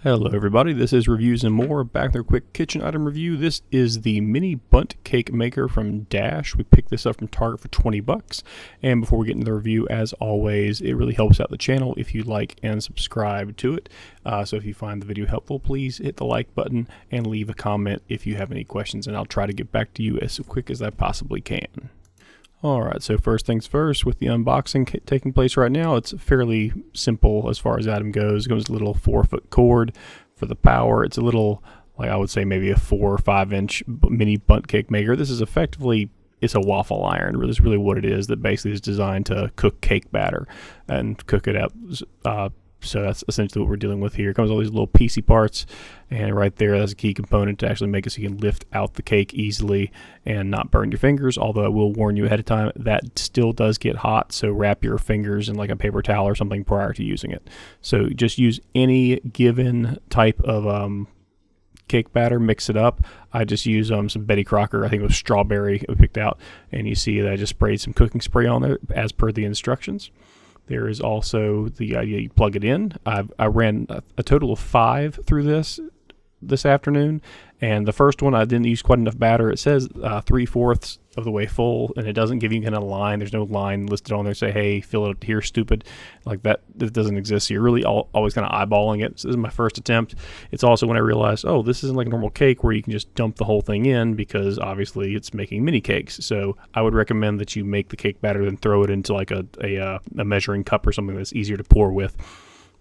Hello everybody, this is Reviews and More, back with a quick kitchen item review. This is the mini Bundt cake maker from Dash. We picked this up from Target for 20 bucks. And before we get into the review, as always, it really helps out the channel if you like and subscribe to it. So if you find the video helpful, please hit the like button and leave a comment if you have any questions, and I'll try to get back to you as quick as I possibly can. Alright, so first things first, with the unboxing taking place right now, it's fairly simple as far as item goes. It comes with a little 4-foot cord for the power. It's a little, like I would say maybe a 4 or 5 inch mini Bundt cake maker. This is effectively, it's a waffle iron. It's really what it is, that basically is designed to cook cake batter and cook it up. So that's essentially what we're dealing with here. It comes with all these little piecey parts, and right there, that's a key component to actually make it so you can lift out the cake easily and not burn your fingers. Although I will warn you ahead of time, that still does get hot, so wrap your fingers in like a paper towel or something prior to using it. So just use any given type of cake batter, mix it up. I just use some Betty Crocker, I think it was strawberry we picked out, and you see that I just sprayed some cooking spray on there as per the instructions. There is also the idea you plug it in. I ran a total of 5 through this afternoon, and the first one I didn't use quite enough batter. It says 3/4 of the way full, and it doesn't give you kind of a line. There's no line listed on there say, hey, fill it up here, stupid. Like that doesn't exist. So you're really always kind of eyeballing it. So this is my first attempt. It's also when I realized, oh, this isn't like a normal cake where you can just dump the whole thing in, because obviously it's making mini cakes. So I would recommend that you make the cake batter and throw it into like a measuring cup or something that's easier to pour with.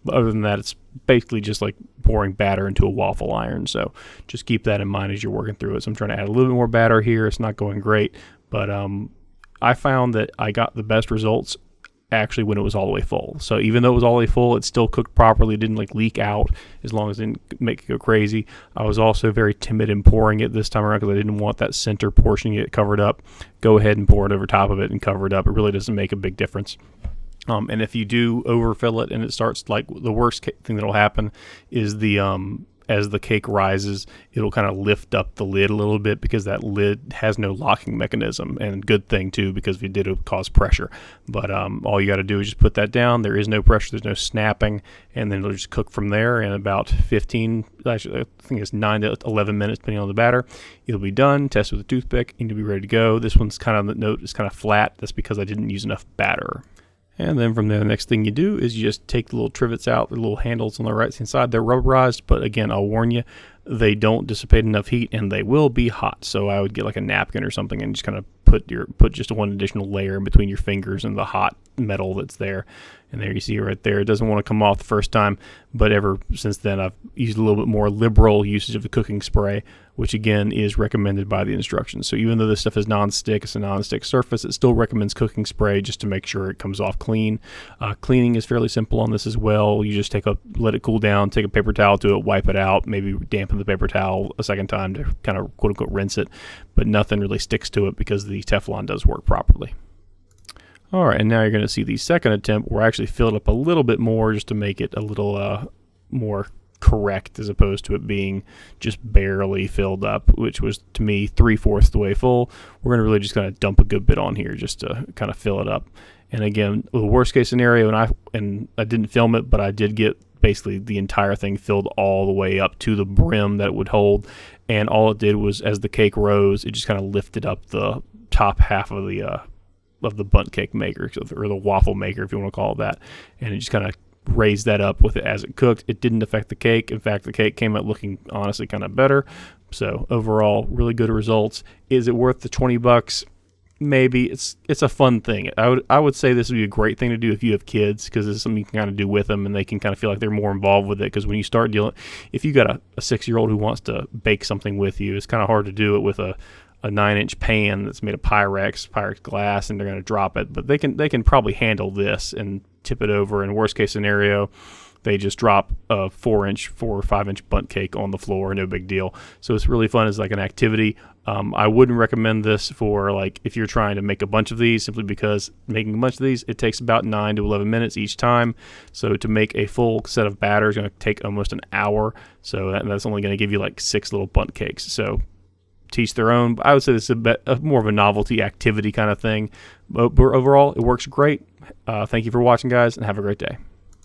But other than that, it's basically just like pouring batter into a waffle iron. So just keep that in mind as you're working through it. So I'm trying to add a little bit more batter here. It's not going great, but I found that I got the best results actually when it was all the way full. So even though it was all the way full, it still cooked properly. It didn't like leak out, as long as it didn't make it go crazy. I was also very timid in pouring it this time around because I didn't want that center portion to get covered up. Go ahead and pour it over top of it and cover it up. It really doesn't make a big difference. And if you do overfill it and it starts, like, the worst thing that'll happen is as the cake rises, it'll kind of lift up the lid a little bit, because that lid has no locking mechanism. And good thing too, because if you did, it would cause pressure. But all you got to do is just put that down. There is no pressure, there's no snapping, and then it'll just cook from there in about 15, actually I think it's 9 to 11 minutes depending on the batter. It'll be done. Test with a toothpick and you'll be ready to go. This one's kind of, the note is kind of flat. That's because I didn't use enough batter. And then from there, the next thing you do is you just take the little trivets out, the little handles on the right hand side. They're rubberized, but again, I'll warn you, they don't dissipate enough heat, and they will be hot. So I would get like a napkin or something and just kind of put just one additional layer in between your fingers and the hot metal that's there. And there you see it right there. It doesn't want to come off the first time, but ever since then I've used a little bit more liberal usage of the cooking spray, which again is recommended by the instructions. So even though this stuff is non-stick, it's a non-stick surface, it still recommends cooking spray just to make sure it comes off clean. Cleaning is fairly simple on this as well. You just let it cool down, take a paper towel to it, wipe it out, maybe dampen the paper towel a second time to kind of quote unquote rinse it, but nothing really sticks to it because the Teflon does work properly. All right, and now you're going to see the second attempt where I actually filled up a little bit more just to make it a little more correct, as opposed to it being just barely filled up, which was to me 3/4 the way full. We're going to really just kind of dump a good bit on here just to kind of fill it up. And again, the worst case scenario, and I didn't film it, but I did get basically the entire thing filled all the way up to the brim that it would hold, and all it did was, as the cake rose, it just kind of lifted up the top half of the Bundt cake maker, or the waffle maker, if you want to call it that, and it just kind of raised that up with it as it cooked. It didn't affect the cake. In fact, the cake came out looking honestly kind of better. So overall, really good results. Is it worth the 20 bucks? Maybe. It's a fun thing. I would say this would be a great thing to do if you have kids, because it's something you can kind of do with them, and they can kind of feel like they're more involved with it. Because when you start dealing, if you got a 6-year-old who wants to bake something with you, it's kind of hard to do it with a 9-inch pan that's made of Pyrex glass, and they're going to drop it. But they can probably handle this and tip it over. In worst case scenario, they just drop a 4 or 5 inch Bundt cake on the floor, no big deal. So it's really fun as like an activity. I wouldn't recommend this for like if you're trying to make a bunch of these, simply because making a bunch of these, it takes about 9 to 11 minutes each time. So to make a full set of batter is going to take almost an hour. So that's only going to give you like 6 little Bundt cakes. So teach their own. I would say this is more of a novelty activity kind of thing. But overall, it works great. Thank you for watching, guys, and have a great day.